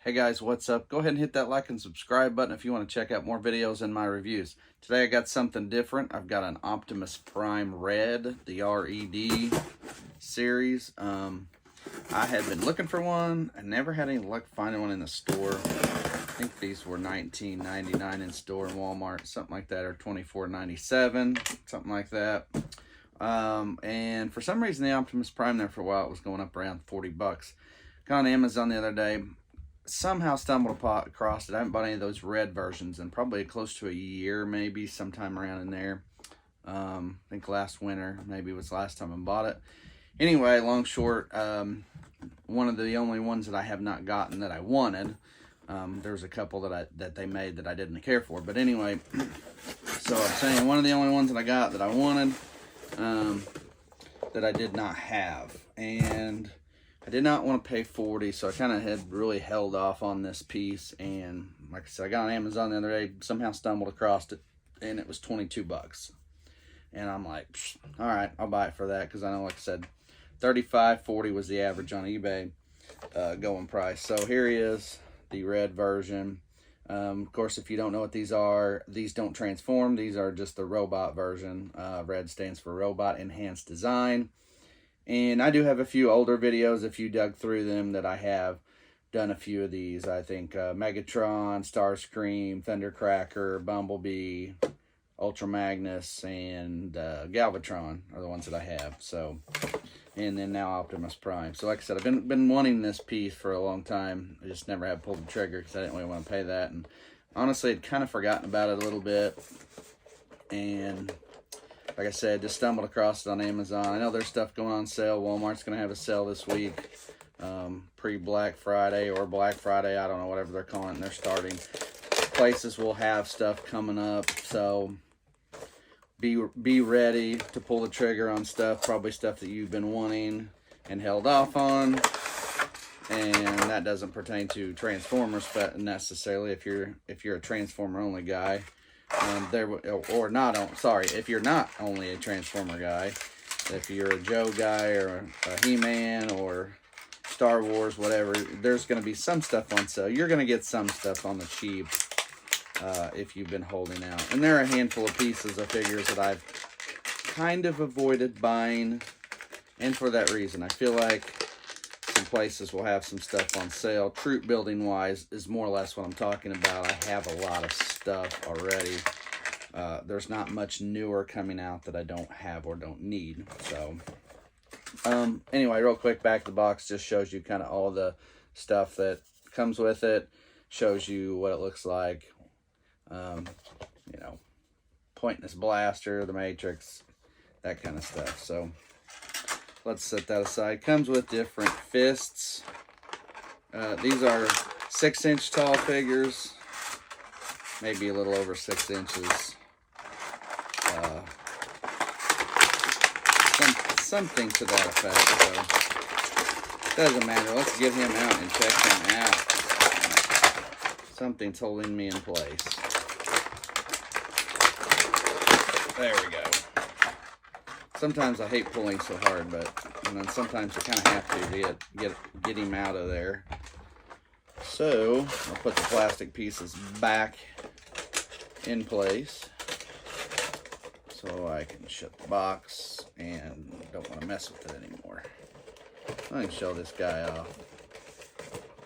Hey guys, what's up? Go ahead and hit that like and subscribe button if you want to check out more videos and my reviews. Today I got something different. I've got an Optimus Prime Red, the R.E.D. series. I had been looking for one. I never had any luck finding one in the store. I think these were $19.99 in store in Walmart, something like that, or $24.97, something like that. And for some reason the Optimus Prime there for a while, it was going up around 40 bucks. Got on Amazon the other day. Somehow stumbled across it. I haven't bought any of those red versions in probably close to a year, maybe sometime around in there. I think last winter maybe was the last time I bought it. Anyway, long short, one of the only ones that I have not gotten that I wanted. There's a couple that they made that I didn't care for, but anyway, so I'm saying one of the only ones that I got that I wanted, that I did not have, and I did not want to pay $40, so I kind of had really held off on this piece. And like I said, I got on Amazon the other day, somehow stumbled across it, and it was 22 bucks. And I'm like, all right, I'll buy it for that, because I know, like I said, 35, 40 was the average on eBay going price. So here he is, the red version. Of course, if you don't know what these are, these don't transform. These are just the robot version. Red stands for Robot Enhanced Design. And I do have a few older videos, if you dug through them, that I have done a few of these. I think Megatron, Starscream, Thundercracker, Bumblebee, Ultra Magnus, and Galvatron are the ones that I have. So, and then now Optimus Prime. So like I said, I've been wanting this piece for a long time. I just never have pulled the trigger because I didn't really want to pay that. And honestly, I'd kind of forgotten about it a little bit. And like I said, just stumbled across it on Amazon. I know there's stuff going on sale. Walmart's going to have a sale this week. Pre-Black Friday or Black Friday. I don't know, whatever they're calling it. And they're starting. Places will have stuff coming up. So be ready to pull the trigger on stuff. Probably stuff that you've been wanting and held off on. And that doesn't pertain to Transformers, but necessarily if you're a Transformer only guy. If you're not only a Transformer guy, if you're a Joe guy or a He-Man or Star Wars, whatever, there's going to be some stuff on sale. You're going to get some stuff on the cheap if you've been holding out. And there are a handful of pieces of figures that I've kind of avoided buying, and for that reason. I feel like some places will have some stuff on sale. Troop building wise is more or less what I'm talking about. I have a lot of stuff already. There's not much newer coming out that I don't have or don't need. So anyway, real quick, back to the box just shows you kind of all the stuff that comes with it. Shows you what it looks like. You know, Pointless Blaster, the Matrix, that kind of stuff. So let's set that aside. Comes with different fists. These are 6-inch tall figures, maybe a little over 6 inches. Something to that effect. So doesn't matter. Let's get him out and check him out. Something's holding me in place. There we go. Sometimes I hate pulling so hard, but and then sometimes you kind of have to get him out of there. So I'll put the plastic pieces back in place so I can shut the box and don't want to mess with it anymore. I can show this guy off.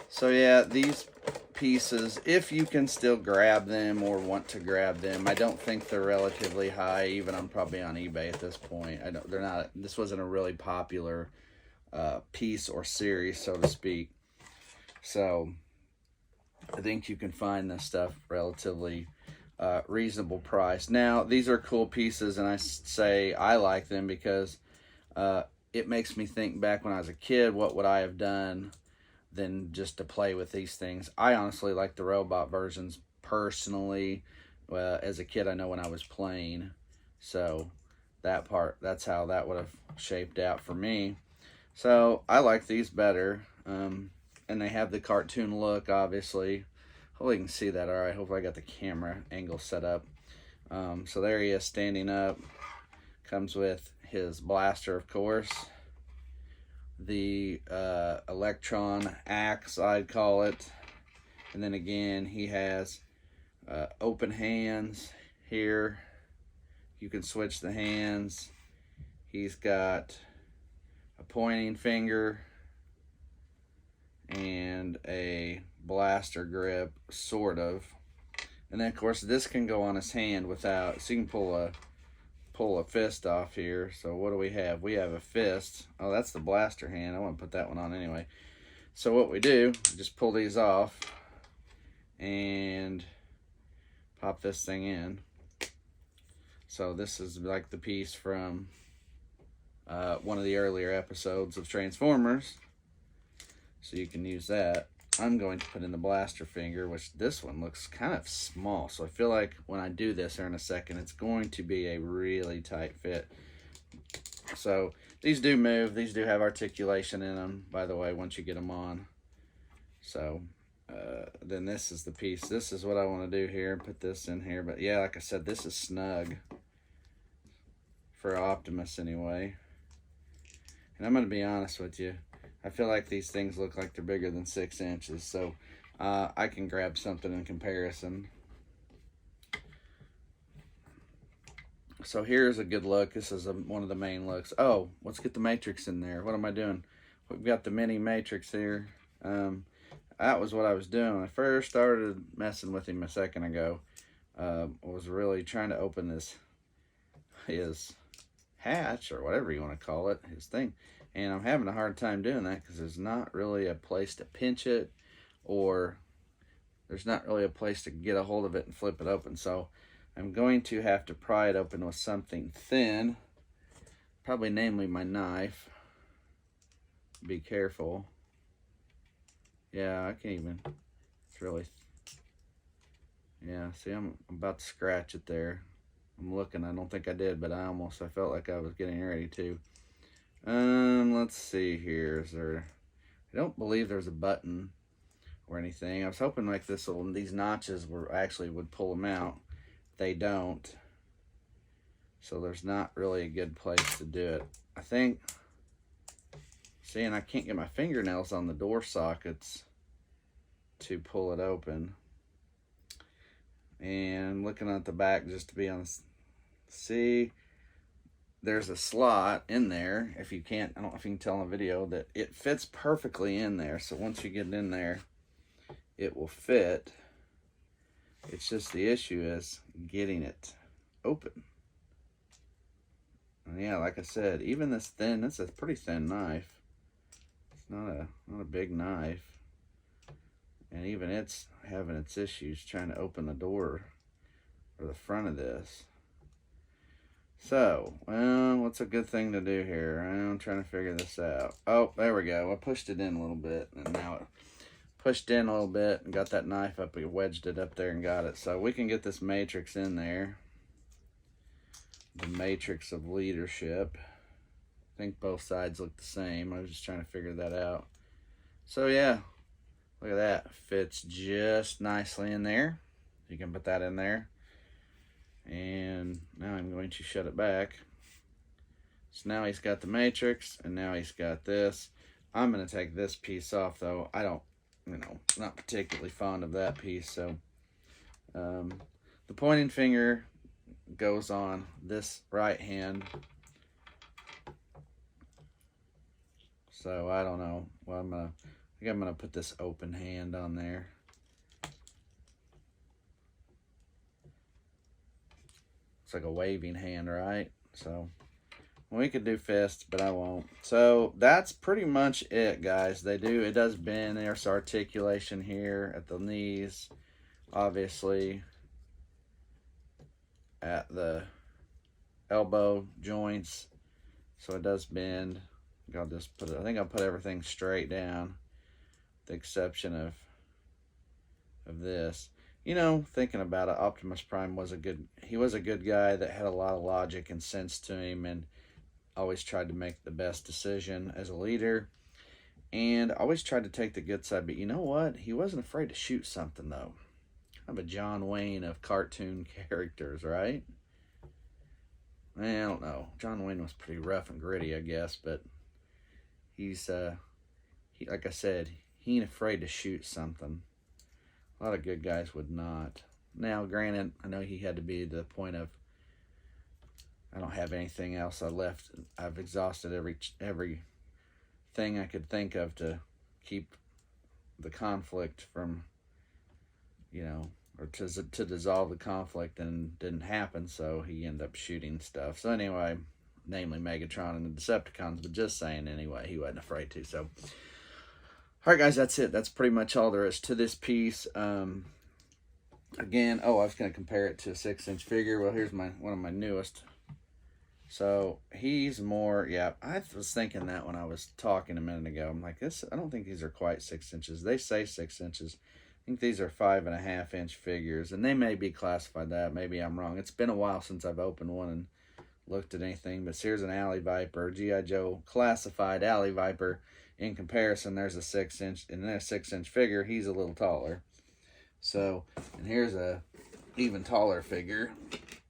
So yeah, these pieces, if you can still grab them or want to grab them, I don't think they're relatively high. Even I'm probably on eBay at this point. They're not. This wasn't a really popular piece or series, so to speak. So I think you can find this stuff relatively reasonable price. Now, these are cool pieces, and I say I like them because it makes me think back when I was a kid, what would I have done than just to play with these things. I honestly like the robot versions personally. As a kid, I know when I was playing, so that's how that would have shaped out for me. So I like these better, and they have the cartoon look, obviously. Hopefully you can see that all right. Hopefully I got the camera angle set up. So there he is standing up. Comes with his blaster, of course. The Electron axe, I'd call it. And then again, he has open hands here. You can switch the hands. He's got a pointing finger and a blaster grip, sort of. And then of course this can go on his hand without, so you can pull a fist off here. So what do we have? We have a fist. Oh, that's the blaster hand. I want to put that one on anyway. So what we do, just pull these off and pop this thing in. So this is like the piece from one of the earlier episodes of Transformers. So you can use that. I'm going to put in the blaster finger, which this one looks kind of small. So I feel like when I do this here in a second, it's going to be a really tight fit. So these do move. These do have articulation in them, by the way, once you get them on. So then this is the piece. This is what I want to do here. Put this in here. But yeah, like I said, this is snug for Optimus anyway. And I'm going to be honest with you. I feel like these things look like they're bigger than 6 inches, so I can grab something in comparison. So here's a good look. This is one of the main looks. Oh, let's get the Matrix in there. What am I doing? We've got the mini Matrix here. That was what I was doing when I first started messing with him a second ago. I was really trying to open his hatch, or whatever you want to call it, his thing. And I'm having a hard time doing that because there's not really a place to pinch it, or there's not really a place to get a hold of it and flip it open. So I'm going to have to pry it open with something thin, probably namely my knife. Be careful. Yeah, I can't even, it's really, yeah, see, I'm about to scratch it there. I'm looking, I don't think I did, but I felt like I was getting ready to. Let's see here. I don't believe there's a button or anything. I was hoping like these notches would pull them out. They don't. So there's not really a good place to do it. I think, see, and I can't get my fingernails on the door sockets to pull it open. And looking at the back just to be honest, see, there's a slot in there. If you can't, I don't know if you can tell in the video, that it fits perfectly in there. So once you get it in there, it will fit. It's just the issue is getting it open. And yeah, like I said, even this is a pretty thin knife. It's not a big knife. And even it's having its issues trying to open the door or the front of this. So, well, what's a good thing to do here? I'm trying to figure this out. Oh, there we go. I pushed it in a little bit, and now it pushed in a little bit and got that knife up. We wedged it up there and got it. So we can get this Matrix in there. The Matrix of leadership. I think both sides look the same. I was just trying to figure that out. So yeah, look at that. Fits just nicely in there. You can put that in there. And now I'm going to shut it back. So now he's got the Matrix, and now he's got this. I'm going to take this piece off, though. I don't, not particularly fond of that piece. So the pointing finger goes on this right hand. So I don't know. Well, I think I'm going to put this open hand on there. It's like a waving hand, right? So we could do fists, but I won't. So that's pretty much it, guys. It does bend. There's articulation here at the knees, obviously at the elbow joints. So it does bend. I'll just put it, I think I'll put everything straight down, with the exception of this. Thinking about it, Optimus Prime was a good guy that had a lot of logic and sense to him, and always tried to make the best decision as a leader, and always tried to take the good side. But you know what? He wasn't afraid to shoot something, though. Kind of a John Wayne of cartoon characters, right? I don't know. John Wayne was pretty rough and gritty, I guess, but he's like I said, he ain't afraid to shoot something. A lot of good guys would not. Now, granted, I know he had to be to the point of, I don't have anything else I left. I've exhausted every thing I could think of to keep the conflict from, you know, or to dissolve the conflict, and didn't happen, so he ended up shooting stuff. So anyway, namely Megatron and the Decepticons, but just saying anyway, he wasn't afraid to. So, all right, guys, that's it. That's pretty much all there is to this piece. Again, I was going to compare it to a 6-inch figure. Well, here's one of my newest. So he's more, yeah, I was thinking that when I was talking a minute ago. I'm like, I don't think these are quite 6 inches. They say 6 inches. I think these are 5.5-inch figures, and they may be classified that. Maybe I'm wrong. It's been a while since I've opened one and looked at anything, but here's an Alley Viper, G.I. Joe classified Alley Viper. In comparison, there's a 6-inch, and then a 6-inch figure. He's a little taller. So, and here's a even taller figure,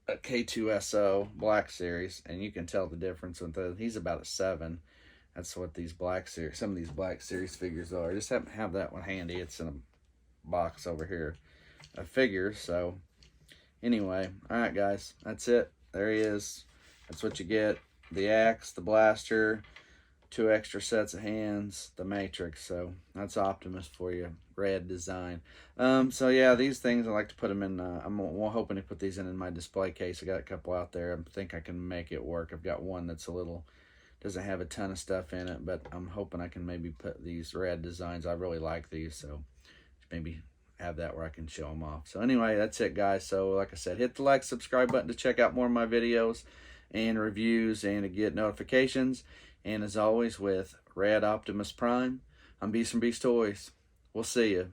a K2SO Black Series, and you can tell the difference with the, he's about a 7. That's what these Black Series, some of these Black Series figures are. I just happen to have that one handy. It's in a box over here of figures. So anyway, all right, guys, that's it. There he is. That's what you get: the axe, the blaster, 2 extra sets of hands, the Matrix. So that's Optimus for you. Red design. So yeah, these things I like to put them in. I'm hoping to put these in my display case. I got a couple out there. I think I can make it work. I've got one that's a little, doesn't have a ton of stuff in it, but I'm hoping I can maybe put these red designs. I really like these, so maybe have that where I can show them off. So anyway, that's it, guys. So like I said, hit the like, subscribe button to check out more of my videos and reviews and to get notifications. And as always, with Red Optimus Prime, I'm Beast from Beast Toys. We'll see you.